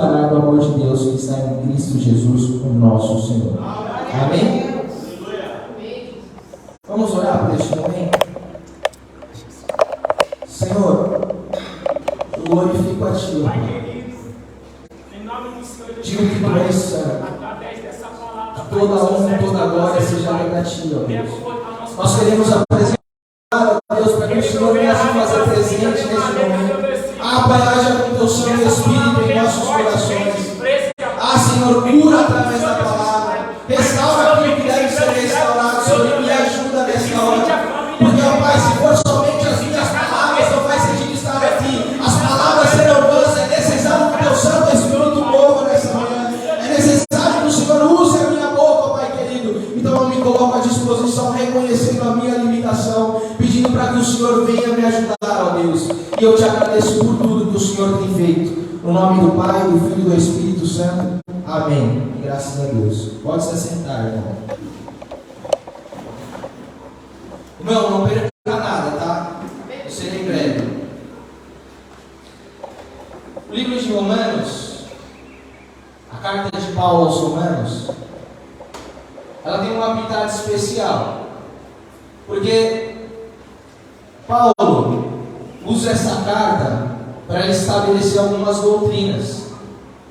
do amor de Deus que está em Cristo Jesus, o nosso Senhor. Amém? Vamos orar por este momento? Senhor, eu glorifico a Ti, digo que Tu és santo, que toda honra, toda glória seja dada a Ti, ó Deus. Nós queremos apresentar, ó Deus, para que o Senhor venha se fazer presente neste momento. Pai, haja com Teu Santo Espírito em nossos corações. Senhor, cura através da palavra. Restaura aquilo que deve ser restaurado, Senhor, e me ajuda nesta hora. Porque, ó Pai, se for somente as minhas palavras, não faz sentido estar aqui. As palavras serão vãs. É necessário que o Teu Santo Espírito mova nessa manhã. É necessário que o Senhor use a minha boca, ó Pai querido. Então eu me coloco à disposição, reconhecendo a minha limitação, pedindo para que o Senhor venha me ajudar, ó Deus. E eu te agradeço por tudo que o Senhor tem feito. No nome do Pai, do Filho e do Espírito Santo. Amém. Graças a Deus. Pode se assentar, irmão. Irmão, não perca nada, tá? Eu serei breve. O livro de Romanos, a carta de Paulo aos Romanos, ela tem uma pitada especial. Porque Paulo usa essa carta para estabelecer algumas doutrinas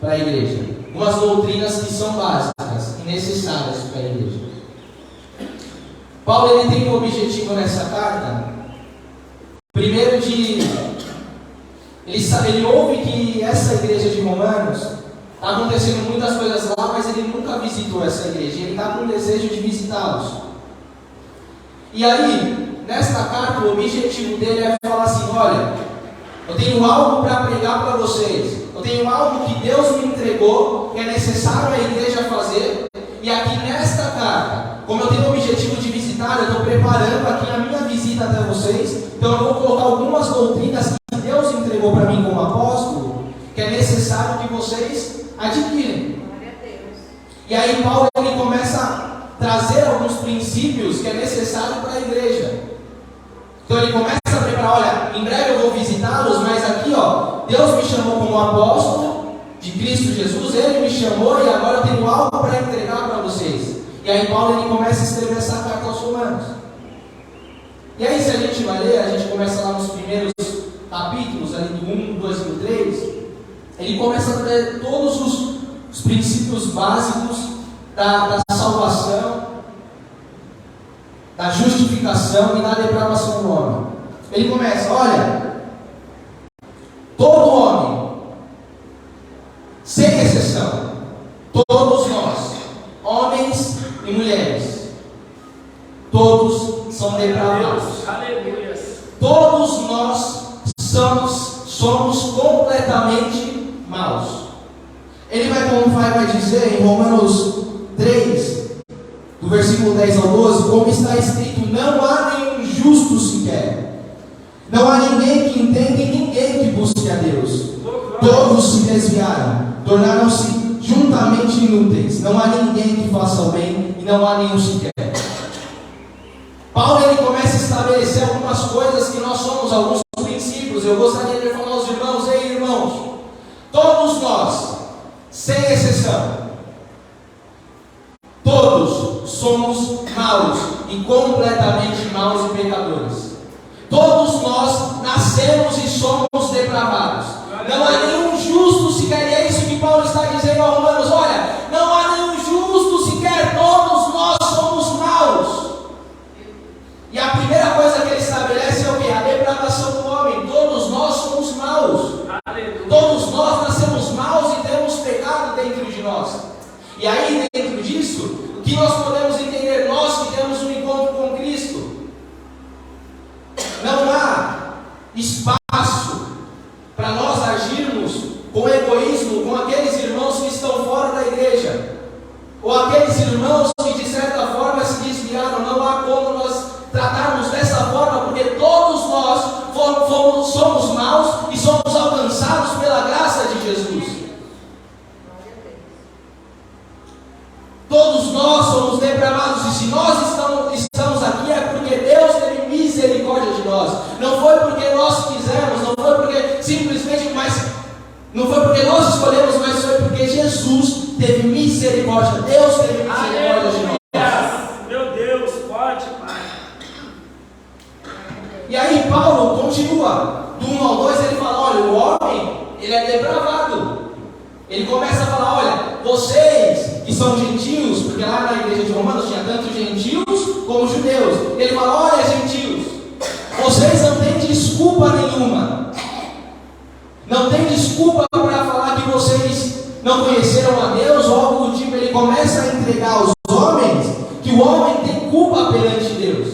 para a igreja. Algumas doutrinas que são básicas e necessárias para a igreja. Paulo ele tem o objetivo nessa carta, primeiro ele ouve que essa igreja de Romanos está acontecendo muitas coisas lá, mas ele nunca visitou essa igreja. Ele está com o desejo de visitá-los. E aí, nesta carta, o objetivo dele é falar assim: olha, eu tenho algo para pregar para vocês. Eu tenho algo que Deus me entregou, que é necessário a igreja fazer. E aqui nesta carta, como eu tenho o objetivo de visitar, eu estou preparando aqui a minha visita até vocês. Então eu vou colocar algumas doutrinas que Deus entregou para mim como apóstolo, que é necessário que vocês adquirem. E aí Paulo ele começa a trazer alguns princípios que é necessário para a igreja. Então ele começa a preparar: olha, em breve eu vou visitá-los, mas aqui, ó, Deus me chamou como apóstolo de Cristo Jesus, Ele me chamou e agora eu tenho algo para entregar para vocês. E aí Paulo ele começa a escrever essa carta aos Romanos. E aí, se a gente vai ler, a gente começa lá nos primeiros capítulos, ali do 1, 2 e do 3, ele começa a trazer todos os princípios básicos da salvação, da justificação e da depravação do homem. Ele começa: olha, todo homem, sem exceção, todos nós, homens e mulheres, todos são depravados. Todos nós somos completamente maus. Ele vai dizer em Romanos 3, do versículo 10 ao 12, como está escrito: não há nenhum justo sequer, não há ninguém que entenda e ninguém que busque a Deus. Todos se desviaram, tornaram-se juntamente inúteis. Não há ninguém que faça o bem e não há nenhum sequer. Paulo ele começa a estabelecer algumas coisas que nós somos, alguns princípios. Eu gostaria de falar aos irmãos: ei irmãos, todos nós, sem exceção, todos somos maus e completamente maus e pecadores. Todos nós nascemos e somos depravados. Não há nenhum justo sequer. E é isso que Paulo está dizendo aos Romanos: olha, não há nenhum justo sequer. Todos nós somos maus. E a primeira coisa que ele estabelece é o que? A depravação do homem. Todos nós somos maus. Todos nós nascemos maus e temos pecado dentro de nós. E aí, dentro disso, o que nós podemos entender, nós que temos um encontro com Cristo? Não há espaço para nós agirmos com egoísmo com aqueles irmãos que estão fora da igreja, ou aqueles irmãos que de certa forma se desviaram. Não há como nós tratarmos dessa forma, porque todos nós somos maus e somos alcançados pela graça de Jesus. Todos nós somos depravados, e se nós estamos aqui é porque Deus teve misericórdia de nós. Não foi porque nós quisemos, não foi porque simplesmente, não foi porque nós escolhemos, mas teve misericórdia. Deus teve misericórdia de nós. Meu Deus, forte, Pai. E aí Paulo continua, do 1 ao 2 ele fala, olha, o homem, ele é depravado. Ele começa a falar, olha, vocês que são gentios, porque lá na igreja de Romanos tinha tanto gentios como judeus. Ele fala, olha, gentios, vocês não têm desculpa nenhuma. Não tem desculpa para falar que vocês não conheceram a Deus ou algo do tipo. Ele começa a entregar aos homens que o homem tem culpa perante Deus.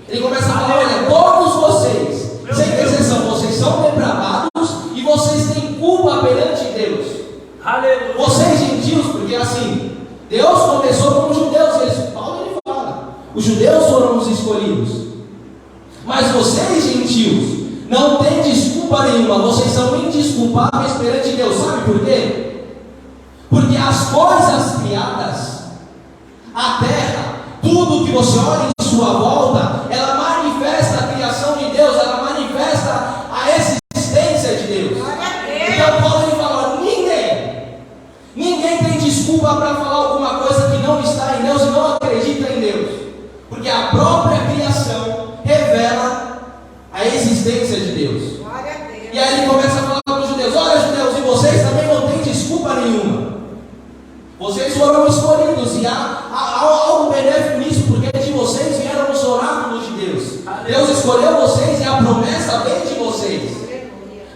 Ele começa a falar, olha, todos vocês, sem exceção, vocês são depravados e vocês têm culpa perante Deus. Aleluia. Vocês gentios, porque assim, Deus começou com os judeus, Paulo ele fala, os judeus foram os escolhidos. Mas vocês gentios, não tem desculpa nenhuma, vocês são indesculpáveis perante Deus. Sabe por quê? Porque as coisas criadas, a terra, tudo que você olha em sua volta, ela manifesta a criação de Deus, ela manifesta a existência de Deus. Então Paulo ele fala, ninguém tem desculpa para falar alguma coisa que não está em Deus e não acredita em Deus, porque a própria criação revela a existência de Deus. E aí ele começa a falar para os judeus, olha judeus, e vocês também não têm desculpa nenhuma. Vocês foram escolhidos e há algo benéfico nisso, porque de vocês vieram os oráculos de Deus. Deus escolheu vocês e a promessa vem de vocês.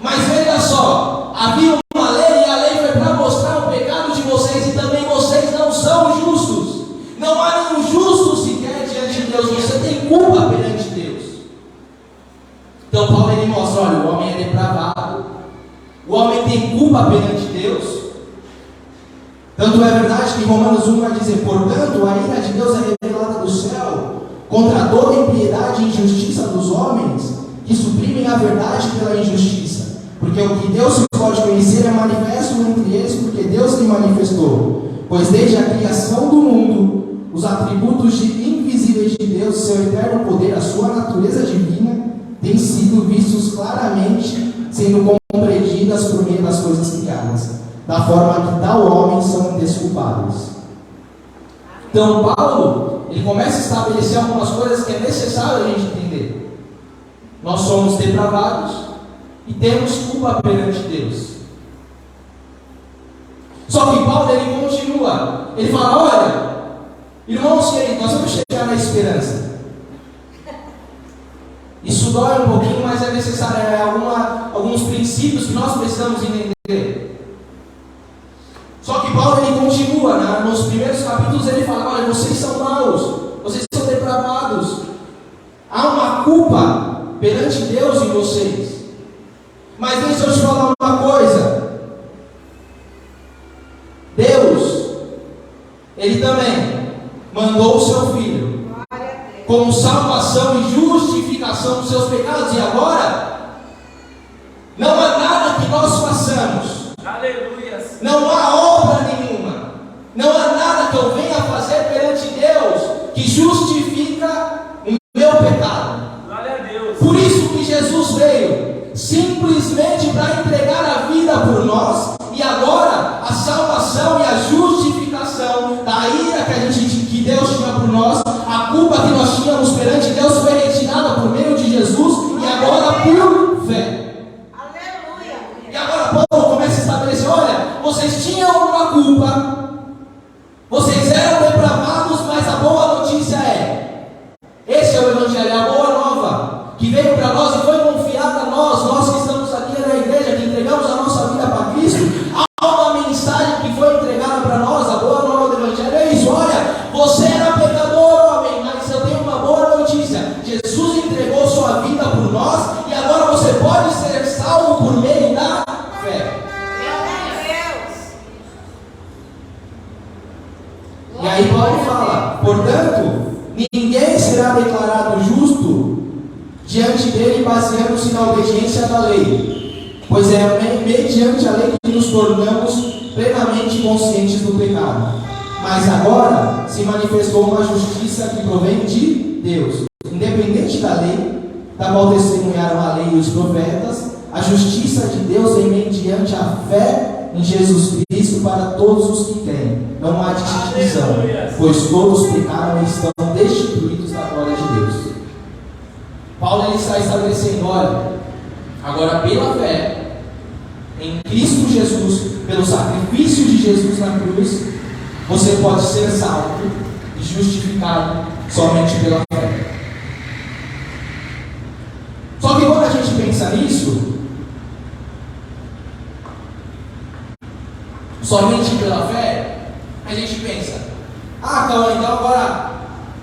Mas veja só, havia uma lei e a lei foi para mostrar o pecado de vocês e também vocês não são justos. Não há nenhum justo sequer diante de Deus, você tem culpa perante Deus. Então Paulo ele mostra, olha, o homem é depravado, o homem tem culpa perante Deus. Tanto é verdade que Romanos 1 vai dizer, portanto, a ira de Deus é revelada do céu contra toda impiedade e injustiça dos homens que suprimem a verdade pela injustiça. Porque o que Deus se pode conhecer é manifesto entre eles, porque Deus lhe manifestou. Pois desde a criação do mundo, os atributos invisíveis de Deus, seu eterno poder, a sua natureza divina, têm sido vistos claramente, sendo compreendidas por meio das coisas criadas, da forma que tal homem são indesculpáveis. Então Paulo, ele começa a estabelecer algumas coisas que é necessário a gente entender. Nós somos depravados e temos culpa perante Deus. Só que Paulo, ele continua, ele fala, olha, irmãos queridos, nós vamos chegar na esperança. Isso dói um pouquinho, mas é necessário, alguns princípios que nós precisamos entender. Só que Paulo ele continua, nos primeiros capítulos ele fala, olha, vocês são maus, vocês são depravados, há uma culpa perante Deus em vocês. Mas deixa eu te falar uma coisa, Deus, ele também mandou o seu Filho como salvação e justificação dos seus pecados, e agora não há nada que nós façamos, aleluia, não há obra nenhuma, não há nada que eu venha fazer perante Deus que justifica o meu pecado. Glória a Deus. Por isso que Jesus veio, simplesmente para entregar a vida por nós, e agora a salvação e a justificação da ira que Deus tinha por nós, a culpa que nós tínhamos perante Deus foi retirada por meio de Jesus, e agora por fé. Aleluia. E agora Paulo começa a estabelecer, olha, vocês tinham uma culpa, vocês eram depravados, mas a boa notícia é, esse é o Evangelho, a boa nova, que veio para nós e foi confiada a nós que estamos aqui na igreja, que entregamos a nossa vida para Cristo. Há uma mensagem que foi entregada para nós, a boa nova do Evangelho é isso, olha, você era pecador, homem, mas eu tenho uma boa notícia, Jesus entregou sua vida por nós, e agora você pode ser salvo por meio da fé. E aí Paulo fala, portanto, ninguém será declarado justo diante dele baseando-se na obediência da lei, pois é mediante a lei que nos tornamos plenamente conscientes do pecado. Mas agora se manifestou uma justiça que provém de Deus, independente da lei, da qual testemunharam a lei e os profetas. A justiça de Deus vem mediante a fé em Jesus Cristo para todos os que creem. não há divisão, pois todos pecaram e estão destituídos da glória de Deus. Paulo ele está estabelecendo, olha, agora pela fé em Cristo Jesus, pelo sacrifício de Jesus na cruz, você pode ser salvo e justificado somente pela fé. Só que quando a gente pensa nisso, somente pela fé, a gente pensa, então agora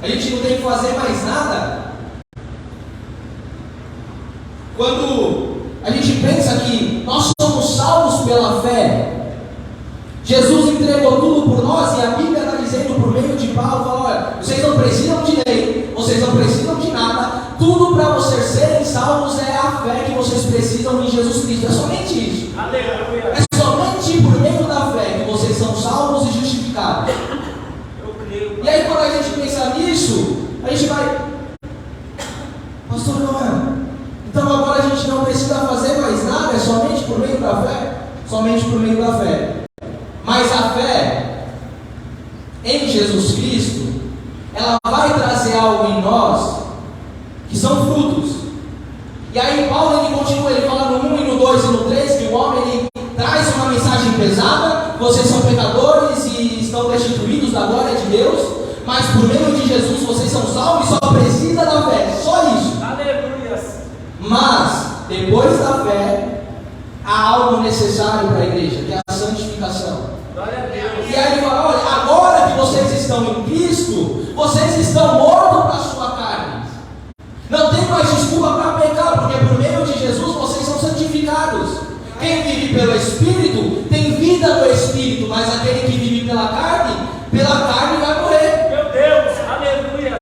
a gente não tem que fazer mais nada. Quando a gente pensa que nós somos salvos pela fé, Jesus entregou tudo por nós, e a Bíblia está dizendo por meio de Paulo, fala, olha, vocês não precisam de lei, vocês não precisam de nada, tudo para vocês serem salvos é a fé que vocês precisam em Jesus Cristo. É somente isso. Aleluia. É somente por meio da fé que vocês são salvos e justificados. Eu creio. E aí quando a gente pensa nisso, a gente vai, pastor Noé, então agora a gente não precisa fazer mais nada, é somente por meio da fé? Somente por meio da fé. Mas a fé em Jesus Cristo, ela vai trazer algo em nós que são frutos. E aí Paulo ele continua, ele fala no 1 e no 2 e no 3 que o homem ele traz uma mensagem pesada, vocês são pecadores e estão destituídos da glória de Deus, mas por meio de Jesus vocês são salvos e só precisa da fé, só isso. Aleluia. Mas depois da fé há algo necessário para a igreja, que é a santificação. Glória a Deus. E aí ele fala, olha, agora que vocês estão em Cristo, vocês estão mortos para a sua carne. Não tem mais desculpa para pecar, porque por meio de Jesus vocês são santificados. Quem vive pelo Espírito tem vida no Espírito, mas aquele que vive pela carne vai morrer. Meu Deus, aleluia.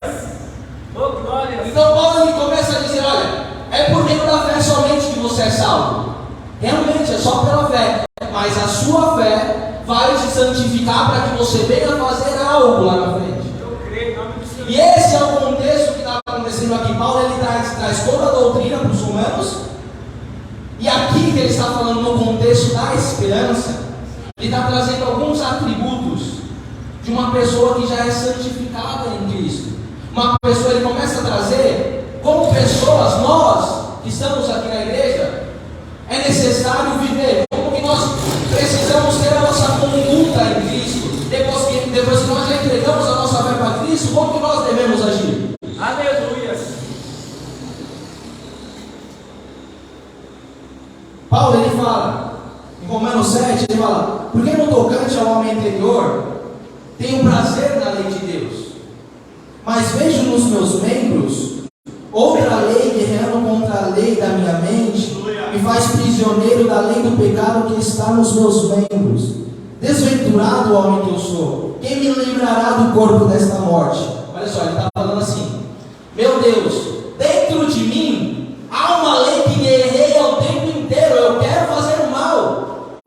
Oh, glória. Então Paulo ele começa a dizer, olha, é por meio da fé somente que você é salvo. Realmente é só pela fé, mas a sua fé vai te santificar para que você venha fazer algo lá na frente. Eu creio, em nome do Senhor. E esse é o contexto que está acontecendo aqui. Paulo ele traz toda a doutrina para os romanos. E aqui que ele está falando no contexto da esperança, ele está trazendo alguns atributos de uma pessoa que já é santificada em Cristo. Uma pessoa, ele começa a trazer como pessoas, nós que estamos aqui na igreja, é necessário viver, como que nós precisamos ter a nossa conduta em Cristo. Depois que nós já entregamos a nossa fé para Cristo, como que nós devemos agir? Aleluia. Paulo ele fala, em Romanos 7, ele fala, porque no tocante ao homem interior, tenho prazer na lei de Deus, mas vejo nos meus membros outra lei guerreando contra a lei da minha mente, me faz prisioneiro da lei do pecado que está nos meus membros. Desventurado homem que eu sou, quem me livrará do corpo desta morte? Olha só, ele está falando assim, meu Deus, dentro de mim há uma lei que guerreia o tempo inteiro, eu quero fazer o mal.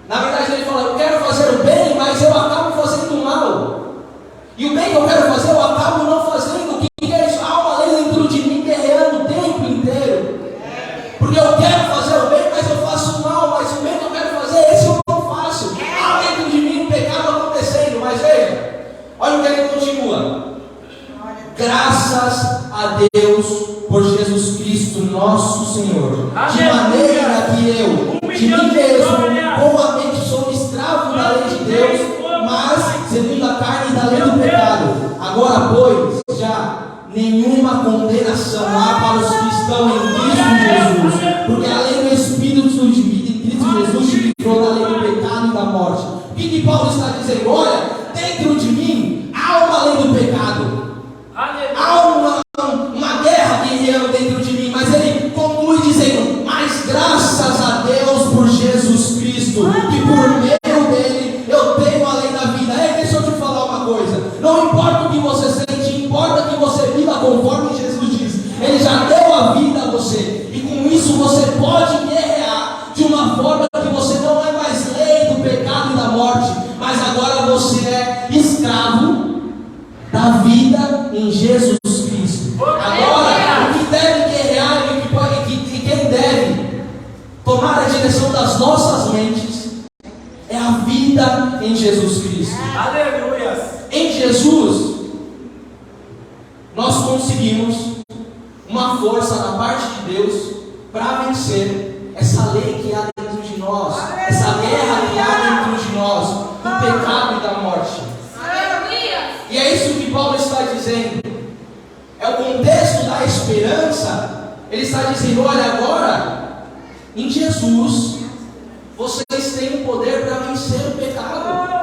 Na verdade ele fala, eu quero fazer o bem, mas eu acabo fazendo o mal. E o bem que eu quero fazer, eu acabo não fazendo. O que é isso? Há uma lei dentro de mim guerreando o tempo inteiro. Porque eu quero fazer o bem, mas eu faço o mal. Mas o bem que eu quero fazer, esse eu não faço. Há dentro de mim um pecado acontecendo. Mas veja, olha o que ele continua. Graças a Deus por Jesus Cristo nosso Senhor. De maneira que eu, de mim mesmo, com a mente sou escravo da lei de Deus, mas segundo a carne da lei do pecado. Agora, pois, já nenhuma condenação há para os que estão em Cristo Jesus, porque a lei do Espírito de Cristo Jesus te livrou da lei do pecado e da morte. O que Paulo está dizendo? Olha, dentro de mim há uma lei do pecado, há uma guerra guerreando dentro de mim, mas ele conclui dizendo, mas graças a Deus por Jesus Cristo, que por meio dele eu tenho a lei da vida. Deixa eu te falar uma coisa, não importa o que você sente, importa que você viva conforme Jesus diz. Ele já deu a vida a você, e com isso você pode guerrear de uma forma que você não é mais lei do pecado e da morte, mas agora você é escravo da vida em Jesus Cristo. Agora, o que deve guerrear e quem deve tomar a direção das nossas mentes é a a vida em Jesus Cristo. Aleluia. Em Jesus, nós conseguimos uma força da parte de Deus para vencer essa lei que há dentro de nós, essa guerra que há dentro de nós, do pecado e da morte. E é isso que Paulo está dizendo. É o contexto da esperança. Ele está dizendo: olha, agora, em Jesus, vocês têm o poder para vencer o pecado.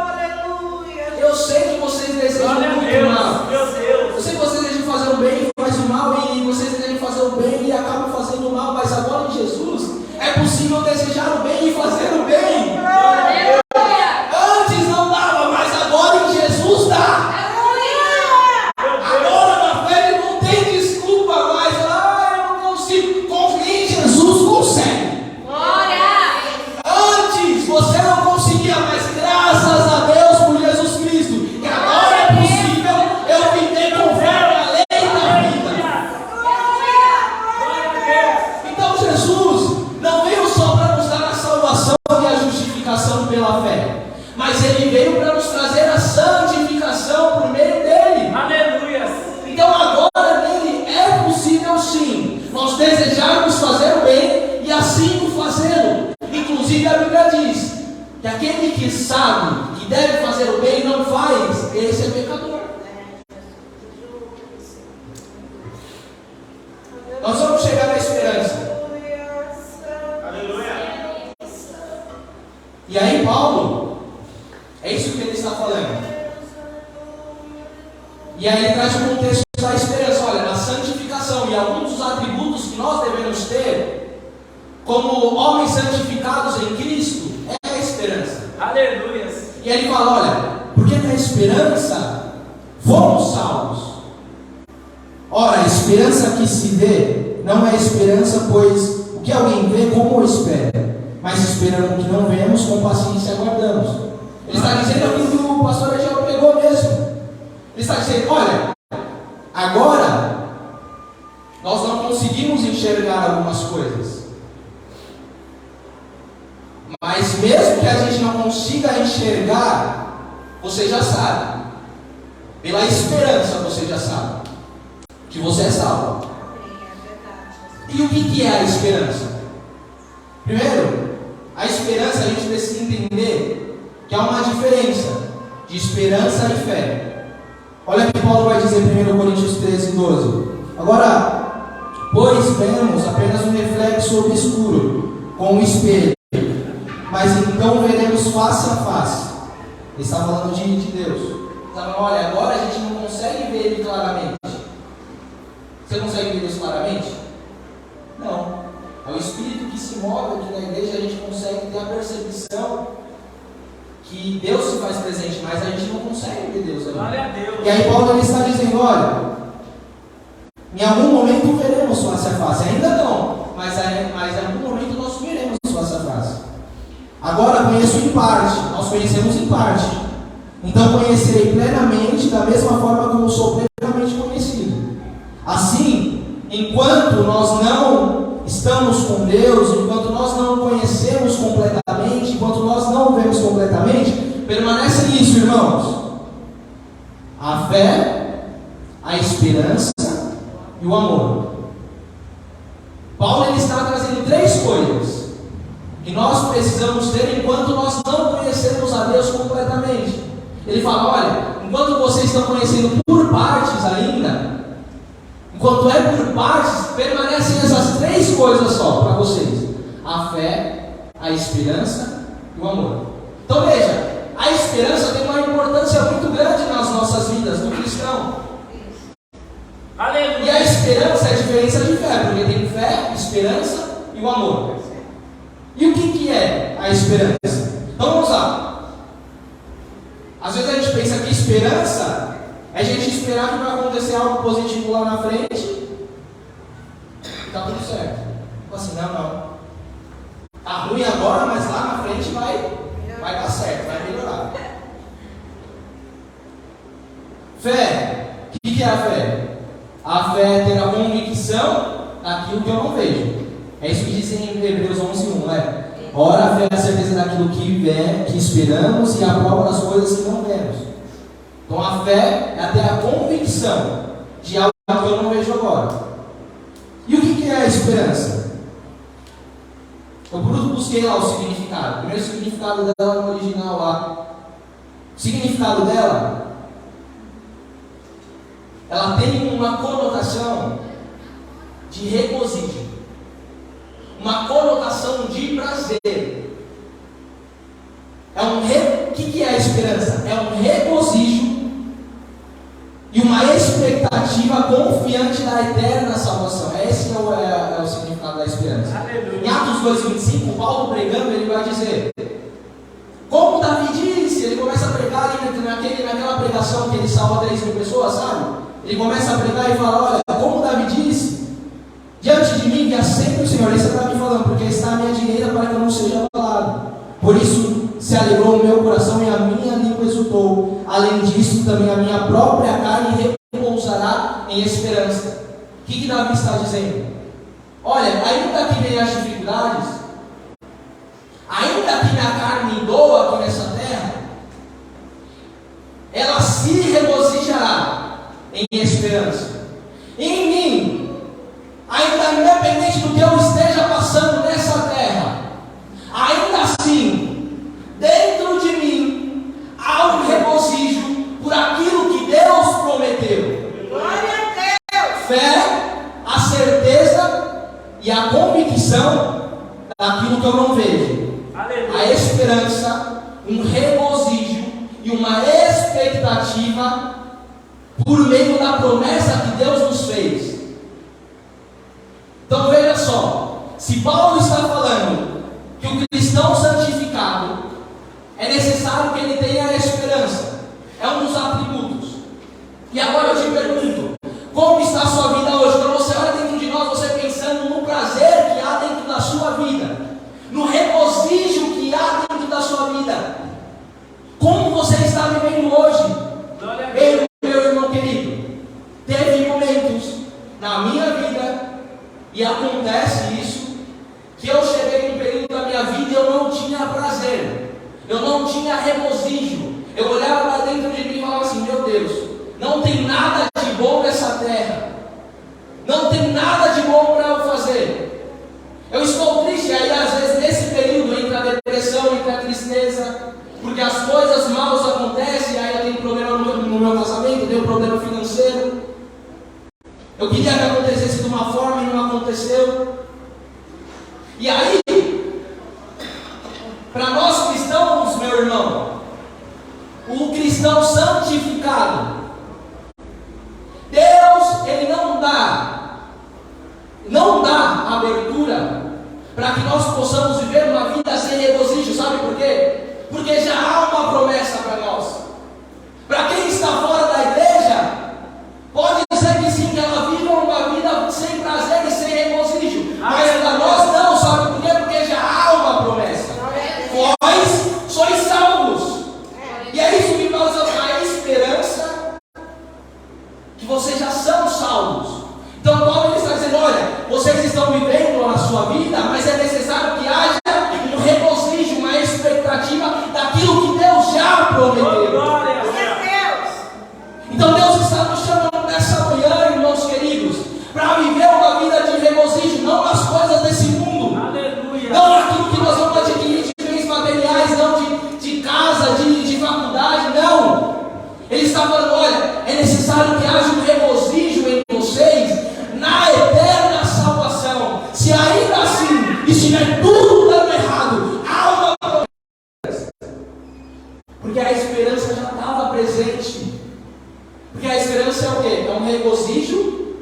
Eu sei que vocês desejam muito mal. Eu sei que vocês desejam fazer o bem e fazem o mal, e vocês desejam fazer o bem e acabam fazendo o mal, mas agora em Jesus é possível desejar o bem e fazer o bem. Antes não dava, mas agora em Jesus dá. Agora na fé ele não tem desculpa mais. Eu não consigo. Confie em Jesus, consegue. Antes você não conseguia, mas graças a Deus por Jesus Cristo, que agora é possível eu viver conforme a lei da vida. Então Jesus não veio só para nos dar a salvação e a justificação pela fé, mas Ele veio para nos trazer a santificação por meio dEle. Aleluia. Então agora nele é possível sim nós desejarmos fazer o bem e assim o fazê-lo. Inclusive a Bíblia diz que aquele que sabe que deve fazer o bem e não faz, esse é pecador. Nós vamos chegar na esperança. Aleluia. E aí Paulo, é isso que ele está falando. E aí ele traz o contexto da esperança. Olha, na santificação e alguns dos atributos que nós devemos ter como homens santificados em Cristo é a esperança. Aleluia. E aí ele fala: olha, porque na esperança fomos salvos. Ora, a esperança que se vê não é esperança, pois o que alguém vê, como espera, mas esperando o que não vemos, com paciência aguardamos. Ele está dizendo aquilo que o pastor Agel pregou mesmo. Ele está dizendo: olha, agora nós não conseguimos enxergar algumas coisas, mas mesmo que a gente não consiga enxergar, você já sabe, pela esperança você já sabe que você é salvo. E o que é a esperança? Primeiro, a esperança a gente precisa entender que há uma diferença de esperança e fé. Olha o que Paulo vai dizer em 1 Coríntios 13:12. Agora, pois vemos apenas um reflexo obscuro com o espelho, mas então veremos face a face. Ele está falando de Deus. Ele está falando: olha, agora a gente não consegue ver Ele claramente. Você consegue ver Deus claramente? Não. É o Espírito que se move aqui na igreja. A gente consegue ter a percepção que Deus se faz presente, mas a gente não consegue ver Deus ali. Glória a Deus. E aí Paulo ele está dizendo: olha, em algum momento veremos face a face. Ainda não, mas em algum momento nós veremos face a face. Agora conheço em parte, nós conhecemos em parte. Então conhecerei plenamente, da mesma forma como sou plenamente conhecido. Assim, enquanto nós não estamos com Deus, enquanto nós não o conhecemos completamente, enquanto nós não o vemos completamente, permanece nisso, irmãos: a fé, a esperança e o amor. Paulo ele está trazendo três coisas que nós precisamos ter enquanto nós não conhecemos a Deus completamente. Ele fala: olha, enquanto vocês estão conhecendo por partes ainda, enquanto é por partes, permanecem essas três coisas só para vocês: a fé, a esperança e o amor. Então veja, a esperança tem uma importância muito grande nas nossas vidas, do cristão. Aleluia. E a esperança é a diferença de fé, porque tem fé, esperança e o amor. E o que é a esperança? Então vamos lá. Às vezes a gente pensa que esperança é a gente esperar que vai acontecer algo positivo lá na frente e tá tudo certo. Tipo assim, não. Tá ruim agora, mas lá na frente vai dar certo, vai melhorar. Fé. O que é a fé? A fé é ter a convicção daquilo que eu não vejo. É isso que diz em Hebreus 11:1, né? Ora, a fé é a certeza daquilo que esperamos e a prova das coisas que não vemos. Então a fé é ter a convicção de algo que eu não vejo agora. E o que é a esperança? Eu busquei lá o significado. O primeiro significado dela no original lá. O significado dela, ela tem uma conotação de regozijo, uma conotação de prazer. O que é a esperança? É um regozijo e uma expectativa confiante da eterna salvação. Esse é o significado da esperança. Aleluia. Em Atos 2,25, Paulo pregando, ele vai dizer, como Davi disse, ele começa a pregar ali naquela pregação que ele salva 3.000 pessoas, sabe? Ele começa a pregar e fala, olha, como Davi disse, diante de mim que sempre o Senhor, ele está me falando, porque está à minha direita para que eu não seja abalado. Por isso se alegrou o meu coração e a minha língua exultou. Além disso, também a minha própria carne repousará em esperança. O que Davi está dizendo? Olha, ainda que venham as dificuldades, ainda que minha carne doa aqui nessa terra, ela se regozijará em esperança. Em mim, ainda independente do que eu esteja passando nessa terra, ainda assim, dentro de mim, há um regozijo por aquilo que Deus prometeu. Glória a Deus! Fé, a certeza e a convicção daquilo que eu não vejo. Aleluia. A esperança, um regozijo e uma expectativa por meio da promessa que Deus nos fez. Então veja só, se Paulo está falando que o cristão santificado é necessário que ele tenha a esperança, é um dos atributos. E agora eu te pergunto, como está a sua vida hoje? Quando você olha dentro de nós, você pensando no prazer que há dentro da sua vida, no regozijo que há dentro da sua vida, como você está vivendo hoje? Glória a Deus. Meu irmão querido, teve momentos na minha vida, e acontece isso, que eu cheguei num período da minha vida e eu não tinha prazer, eu não tinha regozijo. Eu olhava para dentro de mim e falava assim, meu Deus, não tem nada de bom nessa terra, não tem nada de bom para eu fazer, eu estou triste. Aí às vezes nesse período entra a depressão, entra a tristeza, porque as coisas maus acontecem. Aí eu tenho problema no meu casamento, eu tenho problema financeiro, eu queria que acontecesse de uma forma e não aconteceu. E aí, para nós cristãos, meu irmão, o cristão santificado, Deus, ele não dá abertura para que nós possamos viver uma vida sem regozijo. Sabe por quê? Porque já há uma promessa para nós. Para quem está fora da igreja, pode ser que sim, que ela viva uma vida sem prazer e sem regozijo, mas para nós não. Sabe por quê? Porque já há uma promessa. Vós sois salvos. E é isso que nós damos a esperança que vocês já são salvos. Então Paulo está dizendo, olha, vocês estão vivendo a sua vida, mas é necessário que haja um regozijo, uma expectativa daquilo que Deus já prometeu. Glória a Glória a Deus! Então Deus está nos chamando nessa manhã, irmãos queridos, para viver uma vida de regozijo, não nas coisas desse mundo, Aleluia. não naquilo que nós vamos adquirir de bens materiais, não de casa, de faculdade, não. Ele está falando, olha, é necessário que haja um regozijo em vocês, na eterna salvação. Se ainda assim estiver tudo dando errado, há uma promessa, porque a esperança já estava presente. Porque a esperança é o quê? É um regozijo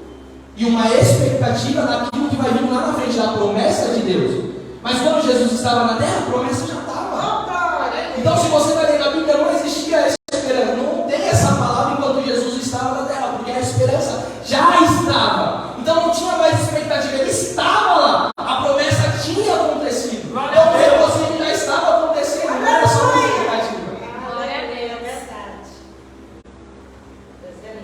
e uma expectativa daquilo que vai vir lá na frente, da promessa de Deus. Mas quando Jesus estava na terra, a promessa já estava. Então, se você vai ler na Bíblia, não existia essa esperança, não tem essa palavra enquanto Jesus estava na terra, porque a esperança já estava. Então não tinha mais expectativa, ele estava lá, a promessa tinha acontecido. Então o regozijo já estava acontecendo, não era só uma expectativa. Glória a Deus! Verdade.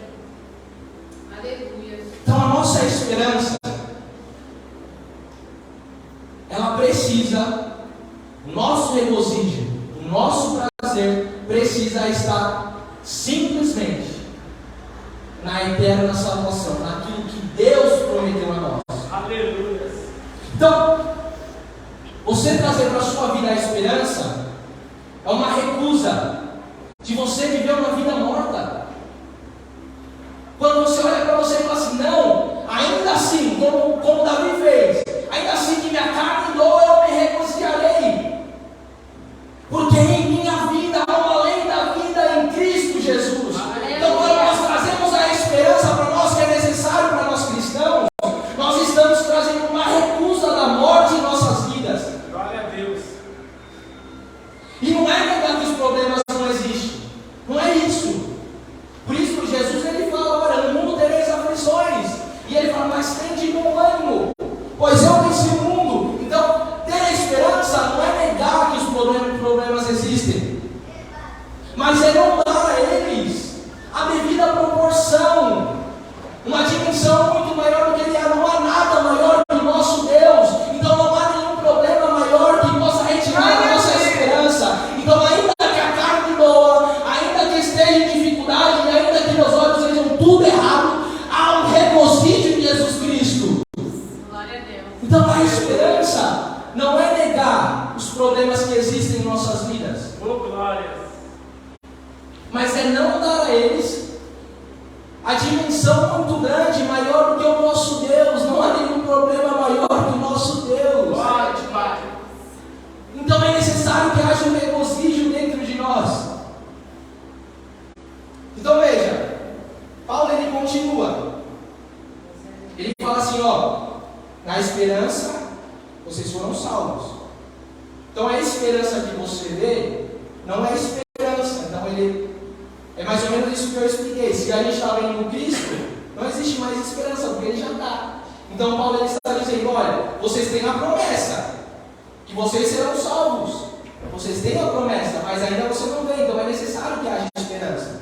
Aleluia. Então a nossa esperança, ela precisa precisa estar simplesmente na eterna salvação, naquilo que Deus prometeu a nós. Aleluia. Então, você trazer para a sua vida a esperança é uma recusa de você viver uma vida morta. Quando você olha para você e fala assim, não, ainda assim, como Davi fez, ainda assim que minha carne doa, eu me regozijarei. Porque em minha vida há uma lei da vida em Cristo Jesus. Então, quando nós trazemos a esperança para nós, que é necessário para nós cristãos, nós estamos trazendo uma recusa da morte em nossas vidas. Glória a Deus. E não é negar que os problemas não existem. Não é isso. Por isso, Jesus ele fala, olha, no mundo tereis aflições. E ele fala, mas tende bom ânimo, pois eu venci o mundo. Então, ter a esperança não é negar que os problemas existem, mas é não dar a eles a devida proporção, uma dimensão muito maior do que ele é. Não há nada maior que o nosso Deus. Então não há nenhum problema maior que possa retirar a nossa esperança. Então, ainda que a carne doa, ainda que esteja em dificuldade, ainda que meus olhos vejam tudo errado, há um regozijo em Jesus Cristo. Glória a Deus. Então a esperança não é negar os problemas que existem em nossas vidas, Oh, glória. mas é não dar a eles a dimensão muito grande, maior do que o nosso Deus. Não há nenhum problema maior que o nosso Deus. Glória, Pai. Então é necessário que haja um regozijo dentro de nós. Então veja, Paulo ele continua. Ele fala assim, ó, na esperança vocês foram salvos. Então a esperança que você vê não é esperança. Então ele é mais ou menos isso que eu expliquei. Se a gente está vendo no Cristo, não existe mais esperança, porque ele já está. Então Paulo ele está dizendo, olha, vocês têm a promessa que vocês serão salvos. Vocês têm a promessa, mas ainda você não vê. Então é necessário que haja esperança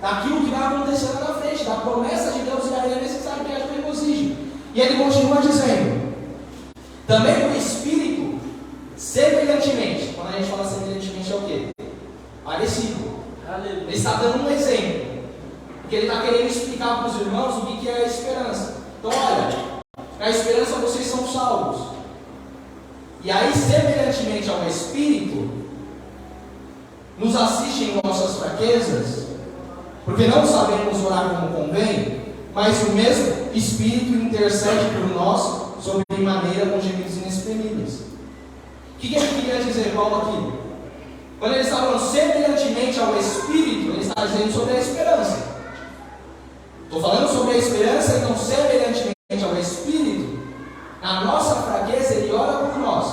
daquilo que vai acontecer lá na frente, da promessa de Deus, e aí é necessário que haja um regozijo. E ele continua dizendo, também o Espírito, semelhantemente. Quando a gente fala semelhantemente é o quê? Parecido. Aleluia. Ele está dando um exemplo, porque ele está querendo explicar para os irmãos o que é a esperança. Então olha, na esperança vocês são salvos. E aí, semelhantemente ao Espírito, nos assiste em nossas fraquezas, porque não sabemos orar como convém, mas o mesmo Espírito intercede por nós sobre maneira com gemidos inexprimíveis. O que ele queria dizer, Paulo, aqui? Quando ele está falando semelhantemente ao Espírito, ele está dizendo sobre a esperança. Estou falando sobre a esperança, então semelhantemente ao Espírito, na nossa fraqueza ele ora por nós.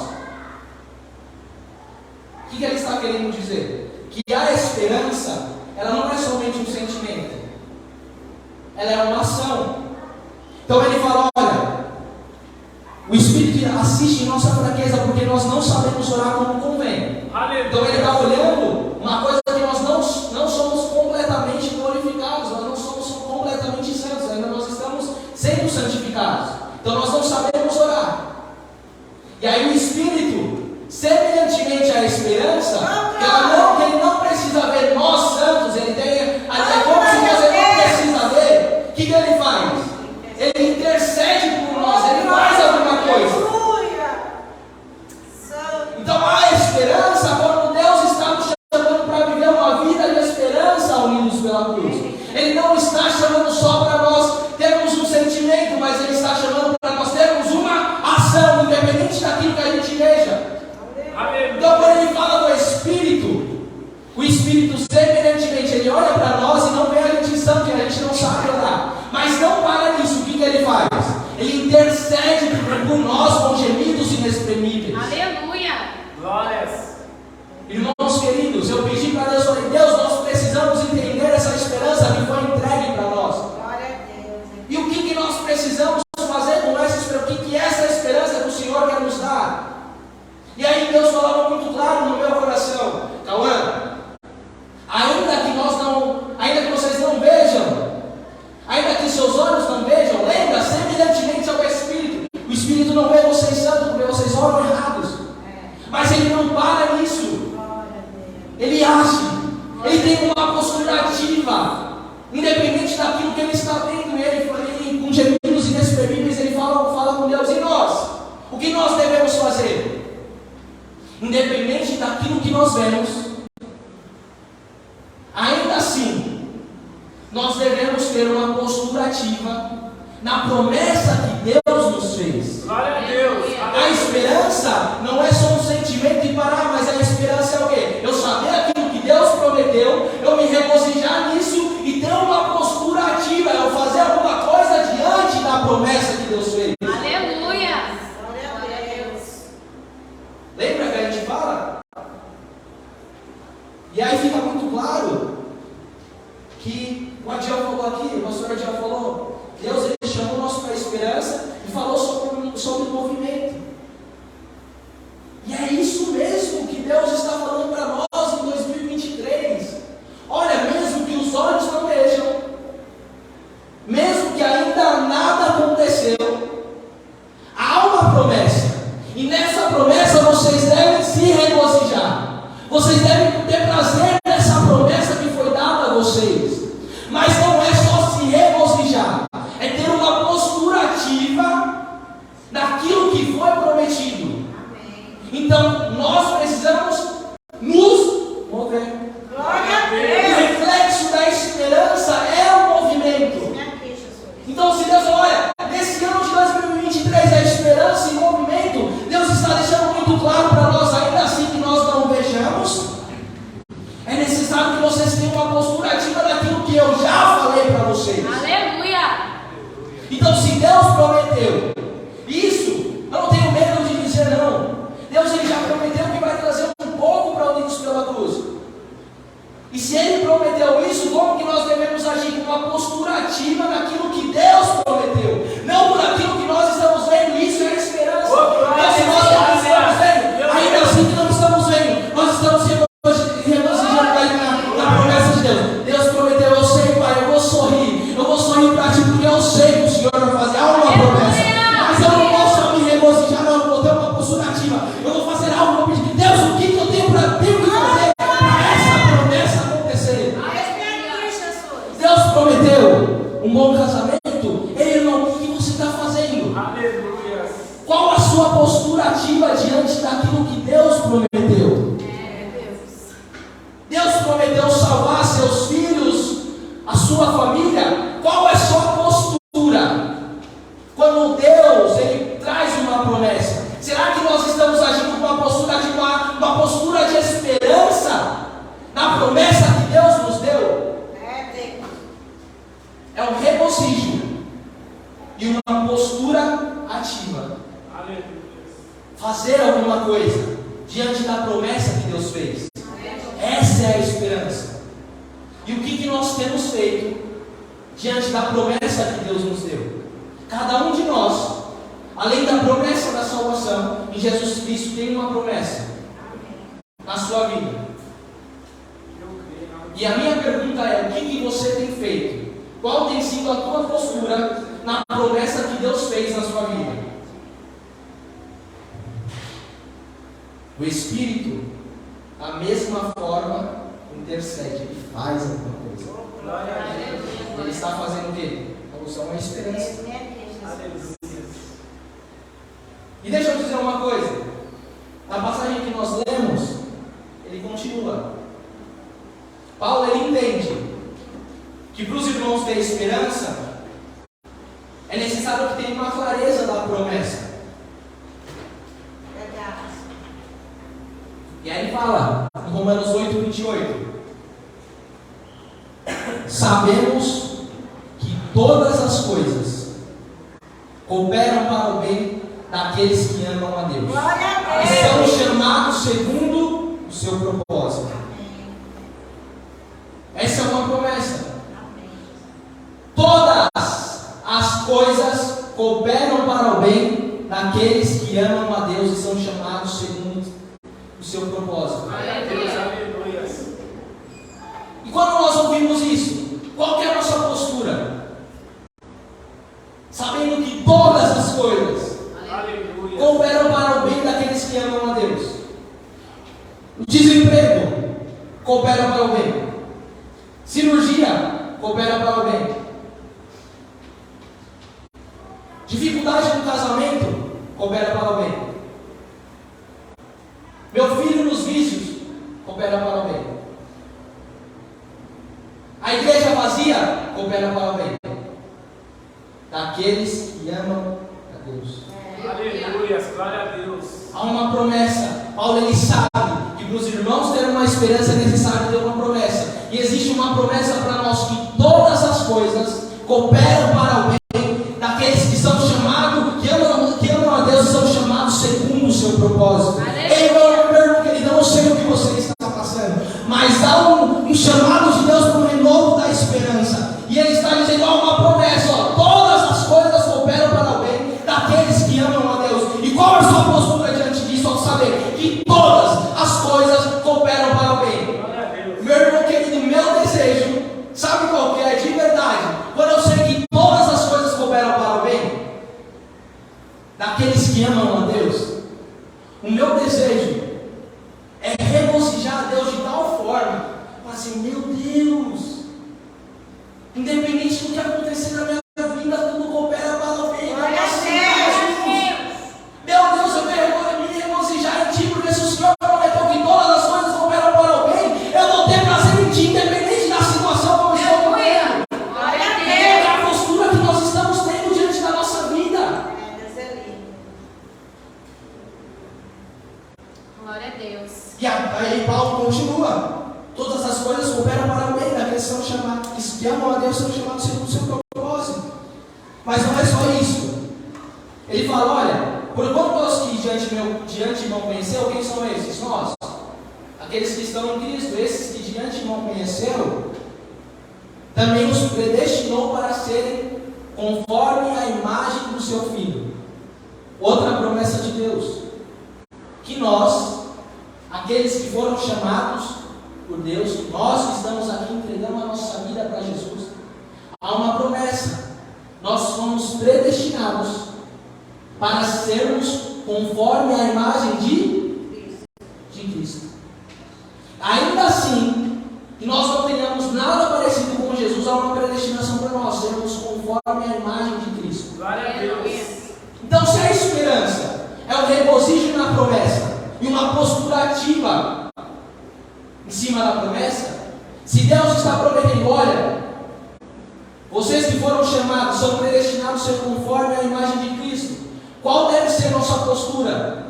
O que ele está querendo dizer? Que a esperança, ela não é somente um sentimento, ela é uma ação. Então ele fala, olha, o Espírito assiste em nossa fraqueza, porque nós não sabemos orar como convém. Aleluia. Então ele está olhando uma coisa que nós não somos completamente glorificados, nós não somos completamente santos, ainda nós estamos sendo santificados. Então nós não sabemos orar. E aí o Espírito, semelhantemente à esperança, que ele não precisa ver nós santos, ele tem, é como se você não precisa ver. O que ele faz? Ele intercede por nós, ele faz alguma coisa. Então há esperança quando Deus está nos chamando para viver uma vida de esperança unidos pela cruz. Ele não está chamando só para nós termos um sentimento, mas ele está chamando para nós termos uma ação, independente daquilo que a gente veja. Então quando ele fala do Espírito, o Espírito semelhantemente, ele olha para nós e não vê a gente santo, que a gente não sabe orar. Mas não para nisso, o que ele faz? Ele intercede por nós com gemidos inexprimíveis. Aleluia. Glórias. Irmãos queridos, eu pedi para Deus, falei, Deus, nós precisamos entender essa esperança que foi entregue para nós. Ele tem uma postura ativa, independente daquilo que ele está vendo. Ele com gemidos inexprimíveis, ele fala com Deus. E nós? O que nós devemos fazer? Independente daquilo que nós vemos, ainda assim, nós devemos ter uma postura ativa na promessa que Deus nos fez. Glória a Deus. A esperança não é só um sentimento e parar, mas a esperança é o quê? Eu saber aquilo que Deus prometeu, eu me regozijar nisso e ter uma postura ativa, eu fazer alguma coisa diante da promessa que Deus fez. Aleluia. Glória a Deus. Lembra que a gente fala? E aí fica muito claro que o Adiel falou aqui, o pastor Adiel falou, Deus ele chamou nós para a esperança e falou sobre o movimento. E é isso mesmo que Deus está falando para nós em 2023. Olha, mesmo que os olhos não vejam, mesmo que ainda nada aconteceu, há uma promessa. E nessa promessa vocês devem se regozijar. Vocês devem ter prazer nessa promessa que foi dada a vocês. Mas não é só se regozijar, é ter uma postura ativa daquilo que foi prometido. Então nós precisamos nos mover. O reflexo da esperança é o movimento. Então se Deus olha, nesse ano de 2023 a esperança e movimento, Deus está deixando muito claro para nós, ainda assim que nós não vejamos, é necessário que vocês tenham uma postura ativa daquilo que eu já falei para vocês. Aleluia. Então se Deus prometeu isso, eu não tenho medo de dizer não. Deus ele já prometeu que vai trazer um pouco para unidos pela cruz. E se Ele prometeu isso, como que nós devemos agir? Com uma postura ativa naquilo que Deus prometeu, não por aquilo que nós estamos vendo. Isso é a esperança. Mas se nós não estamos vendo, ainda assim que não estamos vendo, nós estamos regozijando na promessa de Deus. Deus prometeu, eu sei, Pai, eu vou sorrir para Ti, porque eu sei que o Senhor vai fazer alguma promessa. Mas eu não posso só me regozijar, não, eu vou ter uma postura ativa. Eu vou fazer algo, vou pedir, Deus, o que eu tenho para fazer para essa promessa acontecer? Deus prometeu um bom casamento, Ele não, o que você está fazendo? Aleluia. Qual a sua postura ativa diante daquilo que Deus prometeu? Deus prometeu salvar seus filhos, a sua família. Qual é a sua postura? Quando Deus ele traz uma promessa, será que nós estamos agindo com uma postura de uma postura de esperança na promessa que Deus nos deu? É um regozijo e uma postura ativa. Aleluia. Fazer alguma coisa diante da promessa que Deus fez. Essa é a esperança. E o que nós temos feito diante da promessa que Deus nos deu? Cada um de nós, além da promessa da salvação, em Jesus Cristo tem uma promessa na sua vida. E a minha pergunta é: o que você tem feito? Qual tem sido a tua postura na promessa que Deus fez na sua vida? O Espírito, da mesma forma, intercede, ele faz alguma coisa. Glória a Deus. Ele está fazendo o quê? Alusão à esperança. Aleluia. E deixa eu dizer uma coisa. Na passagem que nós lemos, ele continua. Paulo ele entende que para os irmãos ter esperança, é necessário que tenham uma clareza da promessa. E aí ele fala, em Romanos 8, 28. Sabemos que todas as coisas cooperam para o bem daqueles que amam a Deus. E são chamados segundo o seu propósito. Essa é uma promessa. Todas as coisas cooperam para o bem daqueles que amam a Deus e são chamados segundo o seu propósito. Aleluia. E quando nós ouvimos isso, qual que é a nossa postura? Sabendo que todas as coisas Aleluia. cooperam para o bem daqueles que amam a Deus. O desemprego coopera para o bem. Cirurgia coopera para o bem. Dificuldade no casamento coopera para o bem. Meu filho nos vícios coopera para o bem. A igreja vazia coopera para o bem. Daqueles que amam a Deus. Aleluia, glória a Deus. Há uma promessa. Paulo ele sabe que para os irmãos terem uma esperança é necessário ter uma promessa. E existe uma promessa para nós que todas as coisas cooperam para o bem daqueles que são chamados, que amam a Deus e são chamados segundo o seu propósito. Ei, meu irmão querido, eu não sei o que você está passando, mas há um chamado de Deus para o renovo da esperança. E ele está dizendo, há uma promessa, ó, todas as coisas cooperam para o bem daqueles que amam a Deus. E qual é a sua postura diante disso? Ao saber que todas as coisas cooperam para o bem. Meu irmão querido, meu desejo, sabe qual que é? De verdade, quando eu sei que todas as coisas cooperam para o bem daqueles que amam a Deus, o meu desejo é regozijar a Deus de tal forma, assim, meu Deus, independente do que acontecer na minha vida, tudo coopera para o bem. Meu Deus, eu quero me regozijar em Ti, porque se o Senhor prometeu que todas as coisas cooperam para o bem, eu vou ter prazer em Ti, independente da situação como estou vivendo. É a postura que nós estamos tendo diante da nossa vida. Glória a Deus. E aí Paulo continua. Todas as coisas cooperam para o bem daqueles que são chamados, que amam a Deus, são chamados segundo o seu propósito. Mas não é só isso. Ele fala, olha, por quanto os que de antemão conheceu, quem são esses? Nós. Aqueles que estão em Cristo, esses que de antemão conheceu, também os predestinou para serem conforme a imagem do seu Filho. Outra promessa de Deus. Que nós, aqueles que foram chamados por Deus, nós que estamos aqui entregando a nossa vida para Jesus, há uma promessa. Nós somos predestinados para sermos conforme a imagem de Cristo. Ainda assim, que nós não tenhamos nada parecido com Jesus, há uma predestinação para nós sermos conforme a imagem de Cristo. Glória a Deus. Então, se a esperança é o regozijo na promessa e uma postura ativa em cima da promessa, se Deus está prometendo, olha, vocês que foram chamados são predestinados a ser conforme a imagem de Cristo, qual deve ser nossa postura?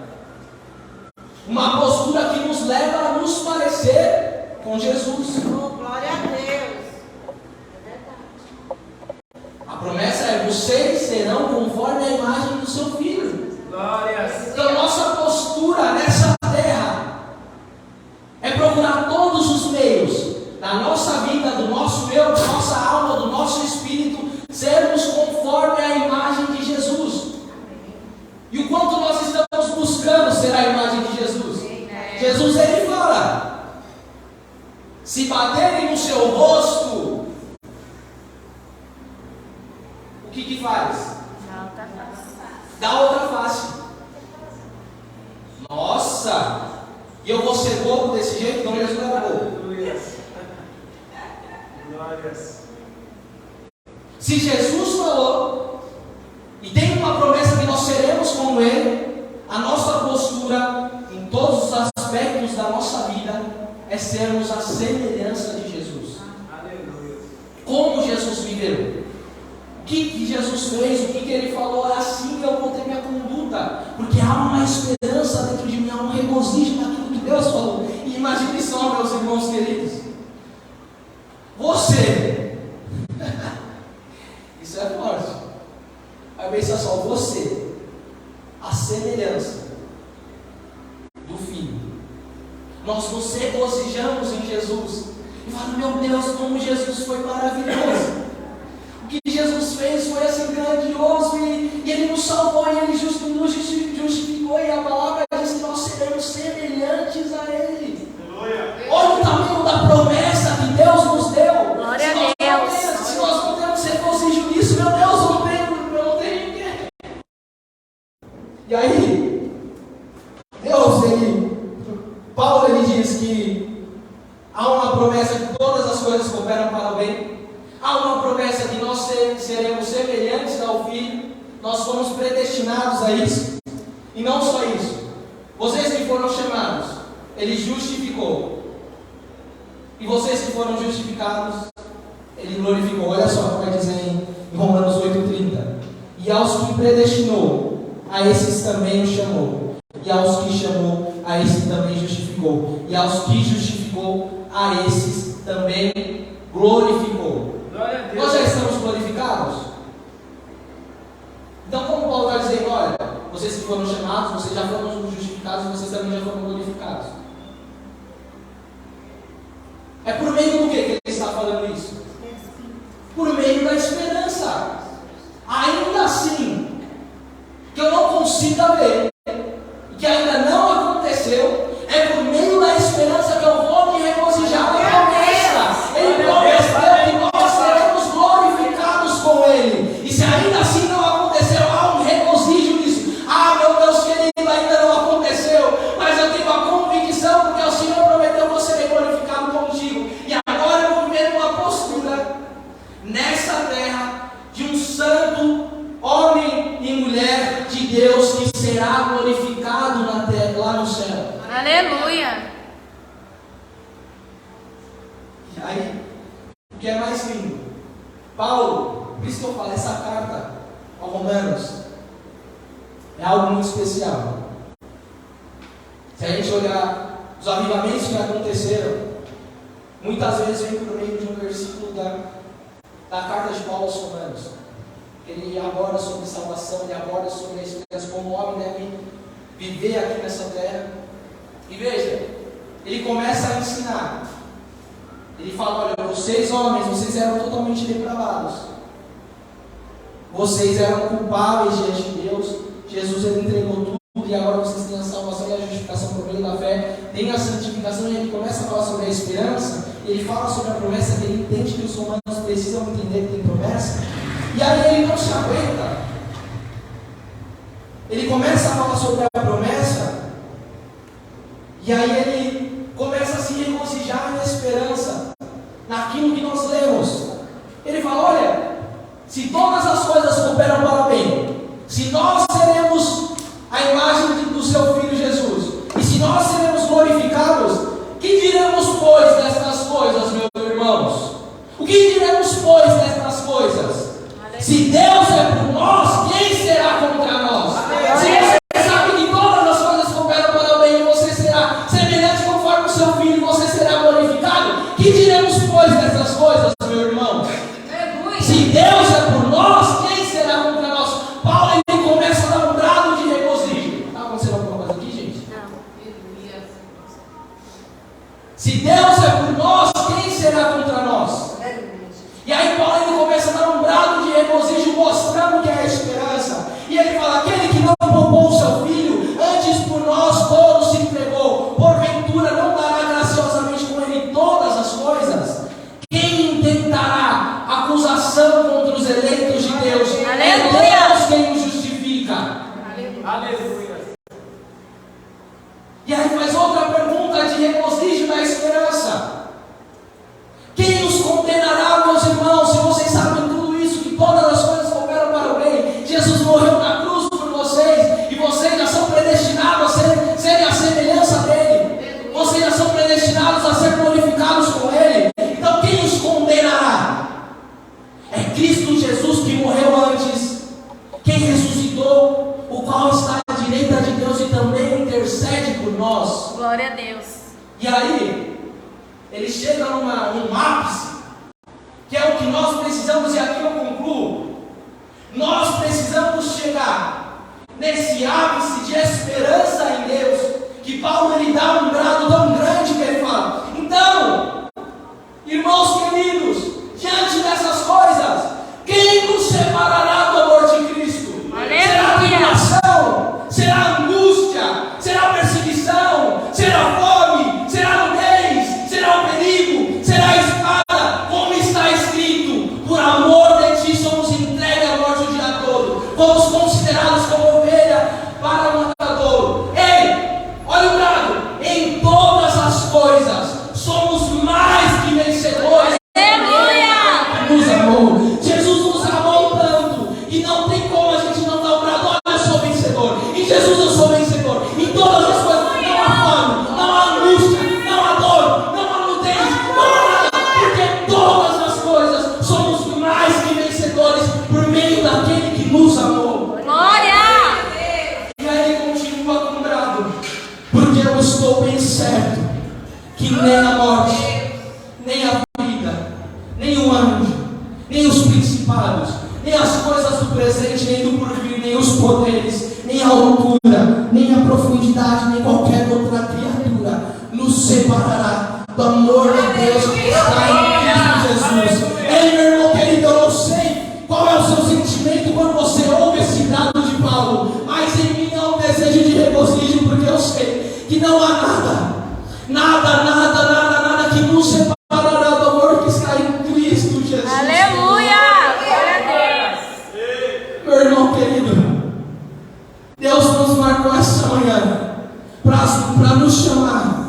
Uma postura que nos leva a nos parecer com Jesus. Glória a Deus. A promessa é: vocês serão conforme a imagem do seu Filho. Glórias. Então, nossa postura nessa terra é procurar todos os meios da nossa vida, do nosso eu, da nossa alma, do nosso espírito, sermos conforme a imagem de Jesus. E o quanto nós estamos buscando ser a imagem de Jesus? Jesus, ele fala: se baterem no seu rosto, o que faz? Dá outra face. Nossa! E eu vou ser bobo desse jeito? Então Jesus era bobo. Glórias. Se Jesus falou e tem uma promessa que nós seremos como Ele, a nossa postura em todos os aspectos da nossa vida é sermos a semelhança de Jesus. Aleluia. Como Jesus viveu, o que Jesus fez, o que Ele falou, é assim que eu vou ter minha conduta, porque há uma esperança dentro de mim, há um regozijo naquilo que Deus falou. E imagine só, meus irmãos queridos, você, isso é forte, vai pensar só, você, a semelhança do Filho, nós nos regozijamos em Jesus e falamos: meu Deus, como Jesus foi maravilhoso, o que Jesus fez foi assim grandioso, e Ele nos salvou, e Ele nos justificou, e a palavra diz que nós seremos semelhantes a Ele. Olha o tamanho da promessa que Deus nos deu. Glória a Deus. Se nós não temos regozijo nisso, meu Deus, eu não tenho ninguém. E aí, Paulo ele diz que há uma promessa promessa que todas as coisas cooperam para o bem. Há uma promessa que nós seremos semelhantes ao Filho. Nós fomos predestinados a isso. E não só isso. Vocês que foram chamados, Ele justificou. E vocês que foram justificados, Ele glorificou. Olha só o que vai dizer em Romanos 8,30. E aos que predestinou, a esses também o chamou. E aos que chamou, a esses também justificou. E aos que justificou, a esses também glorificou. Glória a Deus. Nós já estamos glorificados? Então, como Paulo está dizendo, olha, vocês que foram chamados, vocês já foram justificados e vocês também já foram glorificados. É por meio do que ele está falando isso? Por meio da esperança. Ainda assim, que eu não consiga ver, que ainda não aconteceu, é por meio da esperança que eu vou me regozijar na promessa. Ele prometeu que nós seremos glorificados com Ele. E se ainda assim não aconteceu, há um regozijo nisso. Ah, meu Deus querido, ainda não aconteceu, mas eu tenho a convicção, porque o Senhor prometeu que eu serei glorificado contigo. E agora eu vou viver uma postura nessa terra de um santo homem e mulher de Deus que será glorificado na terra, lá no céu. Aleluia. E aí, o que é mais lindo? Paulo, por isso que eu falo, essa carta aos Romanos é algo muito especial. Se a gente olhar os avivamentos que aconteceram, muitas vezes vem por meio de um versículo da carta de Paulo aos Romanos. Ele aborda sobre salvação, ele aborda sobre a esperança, como o homem deve viver aqui nessa terra. E veja, ele começa a ensinar. Ele fala, olha, vocês homens, vocês eram totalmente depravados. Vocês eram culpáveis diante de Deus. Jesus, ele entregou tudo e agora vocês têm a salvação e a justificação por meio da fé. Tem a santificação e ele começa a falar sobre a esperança. Ele fala sobre a promessa que ele entende que os romanos precisam entender que tem promessa. E aí ele não se aguenta. Ele começa a falar sobre a promessa. E aí ele começa a se regozijar na esperança, naquilo que nós lemos. Ele fala, olha, se todas as coisas cooperam para o bem, se nós seremos a imagem do seu Filho Jesus, e se nós seremos glorificados, que diremos, pois, destas coisas, meus irmãos? O que diremos, pois, destas coisas? Se Deus é por nós, quem será contra nós? Se você sabe que todas as coisas cooperam para o bem, e você será semelhante conforme o seu Filho, você será glorificado, que diremos, pois, dessas coisas, meu irmão? Se Deus é por nós, quem será contra nós? Paulo, ele começa a dar um brado de regozijo. Está acontecendo alguma coisa aqui, gente? Se Deus é por nós, quem será contra nós? E aí Paulo, ele começa a dar um brado de regozijo, mostrando que é a esperança. E ele fala, aquele que não poupou o seu Filho, antes por nós todos se entregou, porventura não dará graciosamente com ele todas as coisas? Quem intentará acusação contra os eleitos de Deus? Aleluia. É Deus quem os justifica. Aleluia. E aí faz outra pergunta de regozijo na esperança. Quem os condenará, meus irmãos, se vocês sabem tudo isso, que todas as coisas cooperam para o bem? Jesus morreu na cruz por vocês, e vocês já são predestinados a serem a semelhança dele. Vocês já são predestinados a ser glorificados com ele. Então quem os condenará? É Cristo Jesus que morreu antes, quem ressuscitou, o qual está à direita de Deus e também intercede por nós. Glória a Deus. E aí, ele chega num ápice, que é o que nós precisamos, e aqui eu concluo. Nós precisamos chegar nesse ápice de esperança em Deus, que Paulo, ele dá um brado tão grande que ele fala, então, irmãos queridos, diante dessas coisas, quem nos separará do amor de Cristo? Será tribulação? Será angústia? Será perseguição? Será fome? Será nudez? Será o perigo? Será a espada? Como está escrito, por amor de ti somos entregues à morte o dia todo, fomos considerados como ovelha para o matadouro. Ei, olha o brado, em todas nem a morte, nem a vida, nem o anjo, nem os principados, nem as coisas do presente, nem do porvir, nem os poderes, nem a altura, nem a profundidade, nem qualquer outra criatura nos separará do amor de Deus que está em Cristo Jesus. Ei, meu irmão querido, eu não sei qual é o seu sentimento quando você ouve esse dado de Paulo, mas em mim há um desejo de regozijo, porque eu sei que não há nada que nos separará do amor que está em Cristo Jesus. Aleluia! Glória a Deus! Meu irmão querido, Deus nos marcou essa manhã para nos chamar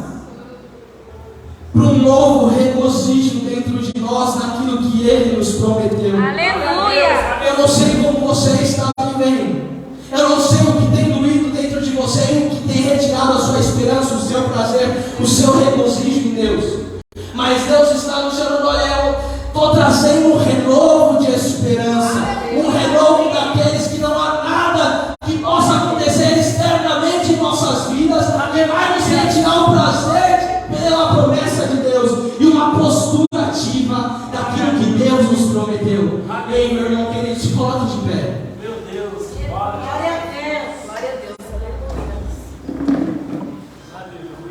para um novo regozijo dentro de nós naquilo que Ele nos prometeu. Aleluia! Eu não sei como você está vivendo, eu não sei o que tem doído dentro de você, o que tem retirado a sua esperança, o seu prazer, o seu regozijo em Deus. Mas Deus está nos chamando, olha, eu estou trazendo um renovo de esperança, um renovo daqueles que não há nada que possa acontecer externamente em nossas vidas que vai nos retirar o prazer pela promessa de Deus e uma postura ativa daquilo que Deus nos prometeu. Amém, meu irmão querido, se coloque de pé. Meu Deus, Glória a Deus! Glória a Deus! aleluia.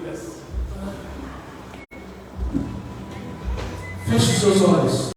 Feche os seus olhos.